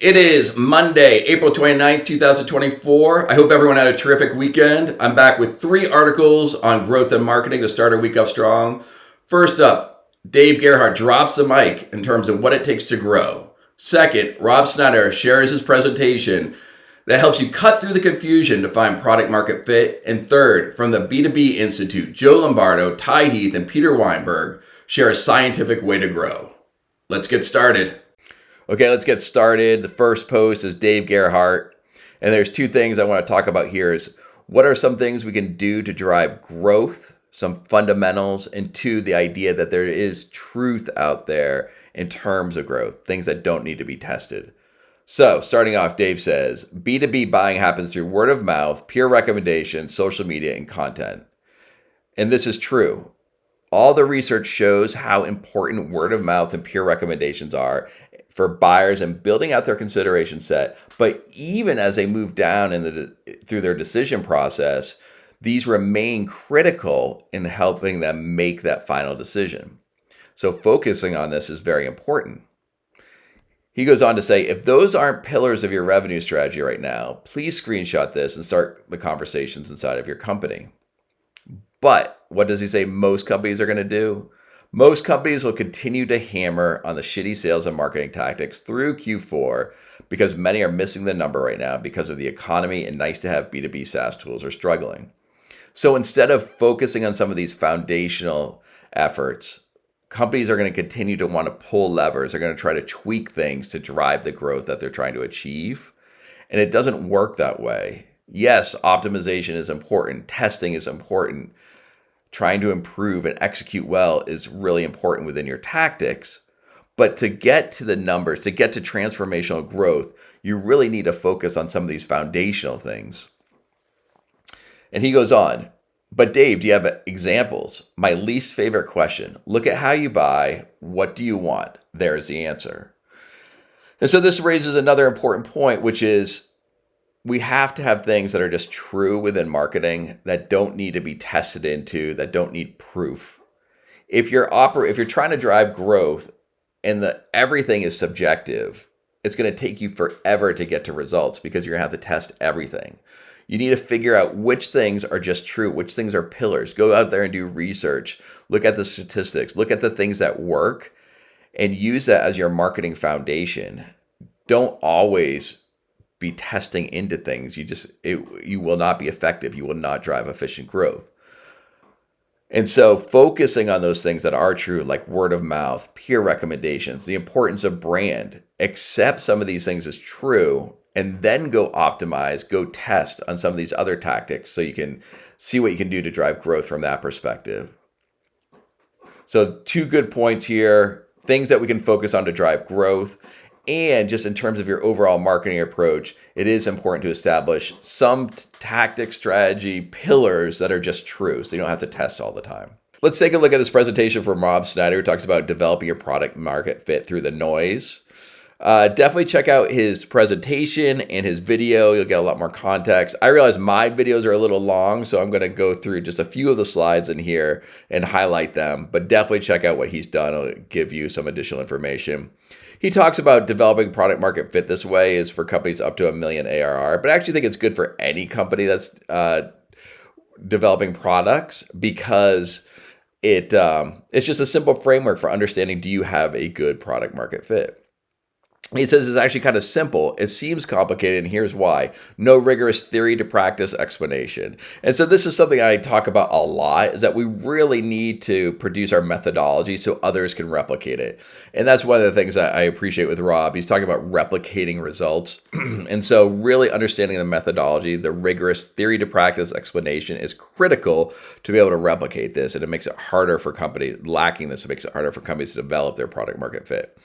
It is Monday, April 29th, 2024. I hope everyone had a terrific weekend. I'm back with 3 articles on growth and marketing to start our week off strong. First up, Dave Gerhardt drops the mic in terms of what it takes to grow. Second, Rob Snyder shares his presentation that helps you cut through the confusion to find product market fit. And third, from the B2B Institute, Jon Lombardo, Ty Heath, and Peter Weinberg share a scientific way to grow. Let's get started. Okay, let's get started. The first post is Dave Gerhardt. And there's 2 things I want to talk about here is what are some things we can do to drive growth, some fundamentals, and 2, the idea that there is truth out there in terms of growth, things that don't need to be tested. So starting off, Dave says, B2B buying happens through word of mouth, peer recommendation, social media, and content. And this is true. All the research shows how important word of mouth and peer recommendations are for buyers and building out their consideration set. But even as they move down through their decision process, these remain critical in helping them make that final decision. So focusing on this is very important. He goes on to say, if those aren't pillars of your revenue strategy right now, please screenshot this and start the conversations inside of your company. But what does he say most companies are going to do? Most companies will continue to hammer on the shitty sales and marketing tactics through Q4 because many are missing the number right now because of the economy and nice to have B2B SaaS tools are struggling. So instead of focusing on some of these foundational efforts, companies are going to continue to want to pull levers. They're going to try to tweak things to drive the growth that they're trying to achieve. And it doesn't work that way. Yes, optimization is important. Testing is important. Trying to improve and execute well is really important within your tactics. But to get to the numbers, to get to transformational growth, you really need to focus on some of these foundational things. And he goes on, but Dave, do you have examples? My least favorite question. Look at how you buy. What do you want? There's the answer. And so this raises another important point, which is we have to have things that are just true within marketing that don't need to be tested into, that don't need proof. If you're trying to drive growth and everything is subjective, it's going to take you forever to get to results because you're going to have to test everything. You need to figure out which things are just true, which things are pillars. Go out there and do research. Look at the statistics. Look at the things that work and use that as your marketing foundation. Don't always be testing into things. You will not be effective. You will not drive efficient growth. And so focusing on those things that are true, like word of mouth, peer recommendations, the importance of brand, accept some of these things as true, and then go optimize, go test on some of these other tactics so you can see what you can do to drive growth from that perspective. So 2 good points here, things that we can focus on to drive growth. And just in terms of your overall marketing approach, it is important to establish some tactic, strategy, pillars that are just true, so you don't have to test all the time. Let's take a look at this presentation from Rob Snyder, who talks about developing your product market fit through the noise. Definitely check out his presentation and his video. You'll get a lot more context. I realize my videos are a little long, so I'm going to go through just a few of the slides in here and highlight them. But definitely check out what he's done. It'll give you some additional information. He talks about developing product market fit this way is for companies up to $1 million ARR, but I actually think it's good for any company that's developing products because it's just a simple framework for understanding, do you have a good product market fit? He says it's actually kind of simple. It seems complicated, and here's why. No rigorous theory to practice explanation. And so this is something I talk about a lot, is that we really need to produce our methodology so others can replicate it. And that's one of the things that I appreciate with Rob. He's talking about replicating results. And so really understanding the methodology, the rigorous theory to practice explanation is critical to be able to replicate this. And it makes it harder for companies, lacking this, it makes it harder for companies to develop their product market fit.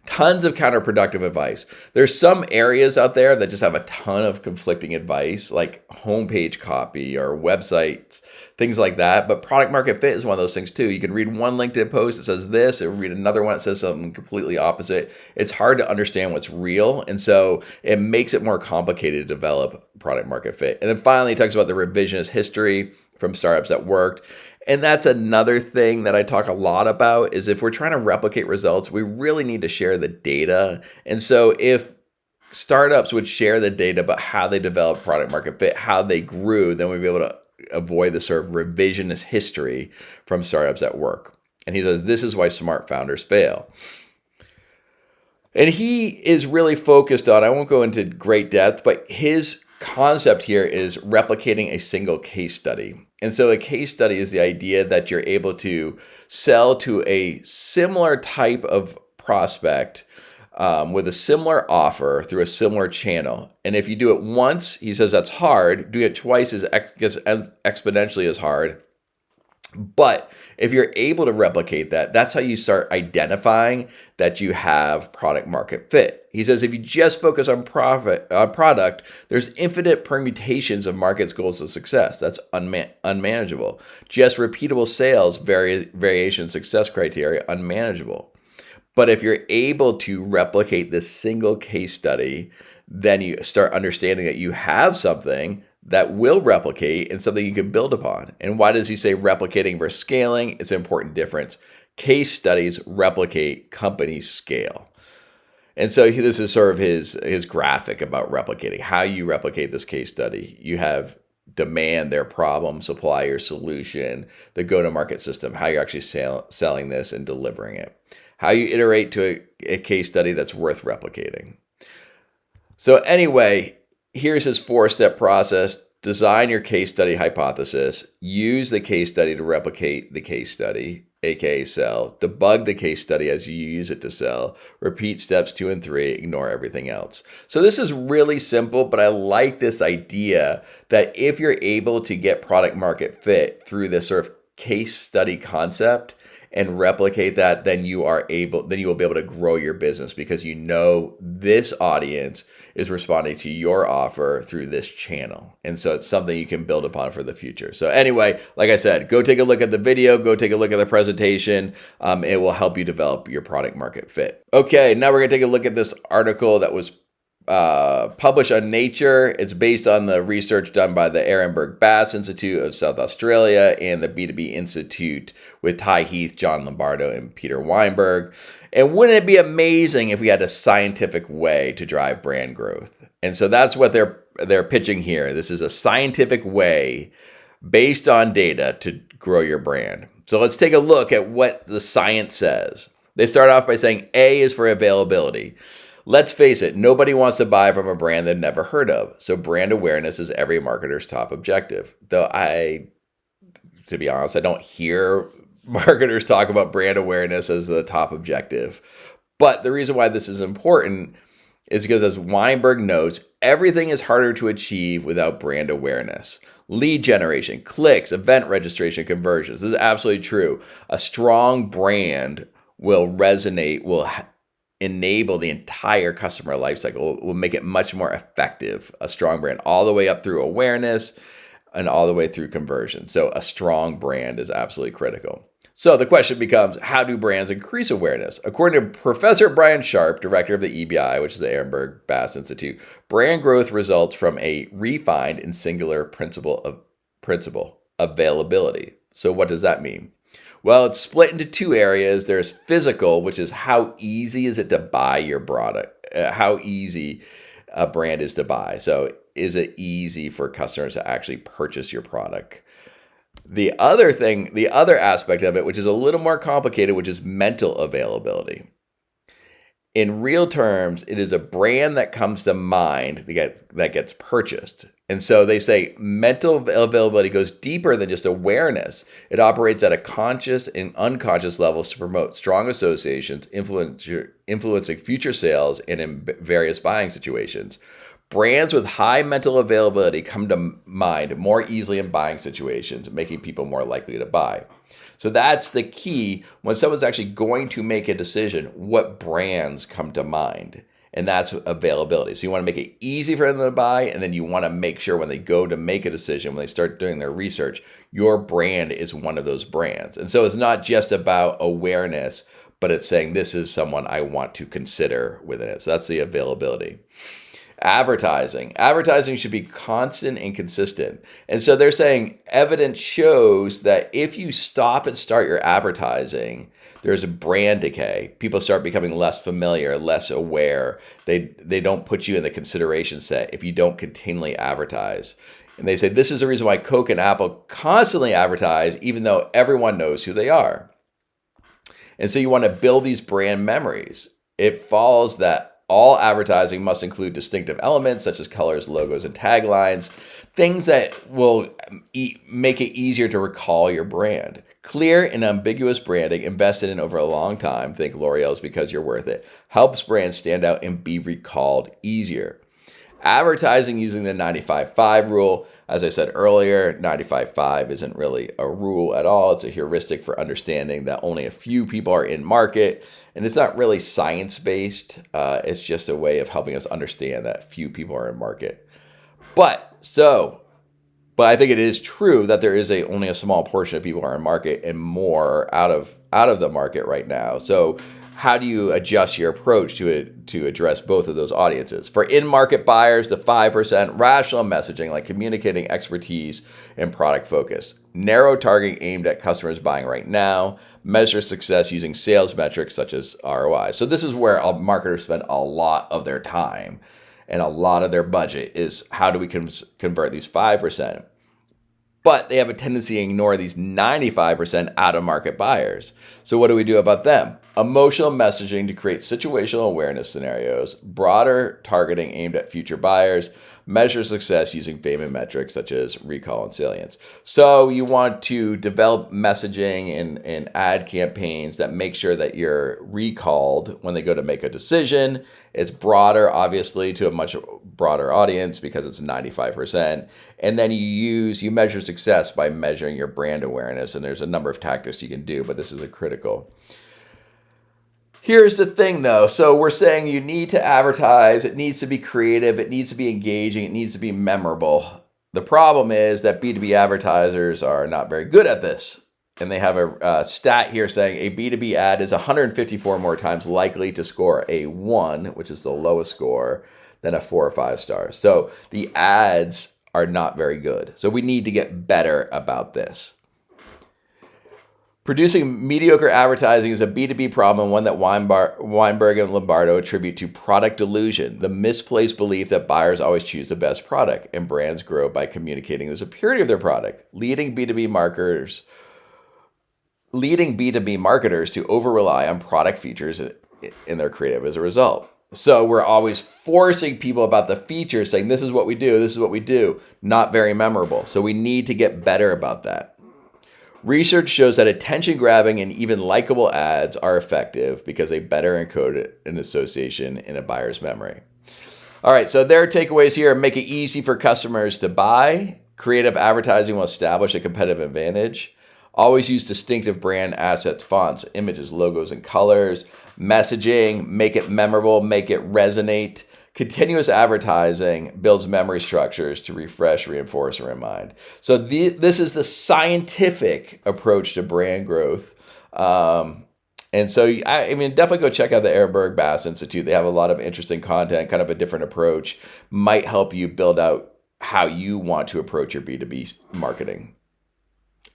Tons of counterproductive advice. There's some areas out there that just have a ton of conflicting advice, like homepage copy or websites, things like that. But product market fit is one of those things too. You can read one LinkedIn post that says this, and read another one that says something completely opposite. It's hard to understand what's real. And so it makes it more complicated to develop product market fit. And then finally, it talks about the revisionist history from startups that worked. And that's another thing that I talk a lot about is if we're trying to replicate results, we really need to share the data. And so if startups would share the data about how they developed product market fit, how they grew, then we'd be able to avoid the sort of revisionist history from startups at work. And he says, this is why smart founders fail. And he is really focused on, I won't go into great depth, but his concept here is replicating a single case study. And so a case study is the idea that you're able to sell to a similar type of prospect with a similar offer through a similar channel. And if you do it once, he says that's hard. Doing it twice is exponentially as hard. But if you're able to replicate that, that's how you start identifying that you have product market fit. He says if you just focus on product, there's infinite permutations of markets, goals, of success. That's unmanageable. Just repeatable sales, variation, success criteria, unmanageable. But if you're able to replicate this single case study, then you start understanding that you have something that will replicate and something you can build upon. And why does he say replicating versus scaling? It's an important difference. Case studies replicate, companies scale. And so this is sort of his graphic about replicating, how you replicate this case study. You have demand, their problem, supply, your solution, the go-to-market system, how you're actually selling this and delivering it. How you iterate to a case study that's worth replicating. So anyway, here's his 4-step process. Design your case study hypothesis. Use the case study to replicate the case study, aka sell. Debug the case study as you use it to sell. Repeat steps 2 and 3. Ignore everything else. So this is really simple, but I like this idea that if you're able to get product market fit through this sort of case study concept and replicate that, then you will be able to grow your business because you know this audience is responding to your offer through this channel. And so it's something you can build upon for the future. So anyway, like I said, go take a look at the video, go take a look at the presentation. It will help you develop your product market fit. Okay, now we're gonna take a look at this article that was published on Nature. It's based on the research done by the Ehrenberg Bass Institute of South Australia and the B2B Institute with Ty Heath, Jon Lombardo, and Peter Weinberg. And wouldn't it be amazing if we had a scientific way to drive brand growth? And so that's what they're pitching here. This is a scientific way based on data to grow your brand. So let's take a look at what the science says. They start off by saying A is for availability. Let's face it, nobody wants to buy from a brand they've never heard of. So brand awareness is every marketer's top objective. Though to be honest, I don't hear marketers talk about brand awareness as the top objective. But the reason why this is important is because, as Weinberg notes, everything is harder to achieve without brand awareness. Lead generation, clicks, event registration, conversions. This is absolutely true. A strong brand will resonate, will enable the entire customer lifecycle, will make it much more effective. A strong brand all the way up through awareness and all the way through conversion. So a strong brand is absolutely critical. So the question becomes, how do brands increase awareness? According to Professor Brian Sharp, director of the EBI, which is the Ehrenberg Bass Institute, brand growth results from a refined and singular principle, availability. So what does that mean? Well, it's split into 2 areas. There's physical, which is how easy is it to buy your product, how easy a brand is to buy. So is it easy for customers to actually purchase your product? The other aspect of it, which is a little more complicated, which is mental availability. In real terms, it is a brand that comes to mind that gets purchased. And so they say mental availability goes deeper than just awareness. It operates at a conscious and unconscious levels to promote strong associations, influencing future sales and in various buying situations. Brands with high mental availability come to mind more easily in buying situations, making people more likely to buy. So that's the key when someone's actually going to make a decision, what brands come to mind. And that's availability. So you want to make it easy for them to buy, and then you want to make sure when they go to make a decision, when they start doing their research, your brand is one of those brands. And so it's not just about awareness, but it's saying this is someone I want to consider within it. So that's the availability. Advertising should be constant and consistent. And so they're saying evidence shows that if you stop and start your advertising, there's a brand decay. People start becoming less familiar, less aware. They don't put you in the consideration set if you don't continually advertise. And they say this is the reason why Coke and Apple constantly advertise, even though everyone knows who they are. And so you want to build these brand memories. It follows that all advertising must include distinctive elements such as colors, logos, and taglines, things that will make it easier to recall your brand. Clear and ambiguous branding invested in over a long time, think L'Oreal's Because You're Worth It, helps brands stand out and be recalled easier. Advertising using the 95-5 rule. As I said earlier, 95-5 isn't really a rule at all. It's a heuristic for understanding that only a few people are in market. And it's not really science-based. It's just a way of helping us understand that few people are in market. But I think it is true that there is only a small portion of people are in market and more out of the market right now. So how do you adjust your approach to address both of those audiences? For in-market buyers, the 5%, rational messaging like communicating expertise and product focus. Narrow targeting aimed at customers buying right now. Measure success using sales metrics such as ROI. So this is where marketers spend a lot of their time and a lot of their budget is how do we convert these 5%? But they have a tendency to ignore these 95% out-of-market buyers. So what do we do about them? Emotional messaging to create situational awareness scenarios, broader targeting aimed at future buyers, measure success using famous metrics such as recall and salience. So you want to develop messaging and ad campaigns that make sure that you're recalled when they go to make a decision. It's broader, obviously, to a much broader audience because it's 95%. And then you measure success by measuring your brand awareness. And there's a number of tactics you can do, but this is a critical. Here's the thing, though. So we're saying you need to advertise. It needs to be creative. It needs to be engaging. It needs to be memorable. The problem is that B2B advertisers are not very good at this. And they have a stat here saying a B2B ad is 154 more times likely to score a 1, which is the lowest score, than a 4 or 5 stars. So the ads are not very good. So we need to get better about this. Producing mediocre advertising is a B2B problem, one that Weinberg and Lombardo attribute to product delusion, the misplaced belief that buyers always choose the best product, and brands grow by communicating the superiority of their product, leading B2B marketers to over-rely on product features in their creative as a result. So we're always forcing people about the features, saying this is what we do, not very memorable. So we need to get better about that. Research shows that attention-grabbing and even likable ads are effective because they better encode an association in a buyer's memory. All right, so their takeaways here: make it easy for customers to buy. Creative advertising will establish a competitive advantage. Always use distinctive brand assets, fonts, images, logos, and colors. Messaging, make it memorable, make it resonate. Continuous advertising builds memory structures to refresh, reinforce, and remind. So this is the scientific approach to brand growth. And so, definitely go check out the Ehrberg-Bass Institute. They have a lot of interesting content, kind of a different approach. Might help you build out how you want to approach your B2B marketing.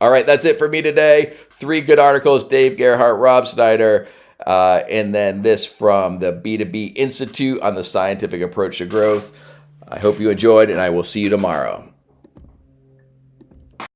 All right, that's it for me today. 3 good articles: Dave Gerhardt, Rob Snyder, and then this from the B2B Institute on the scientific approach to growth. I hope you enjoyed, and I will see you tomorrow.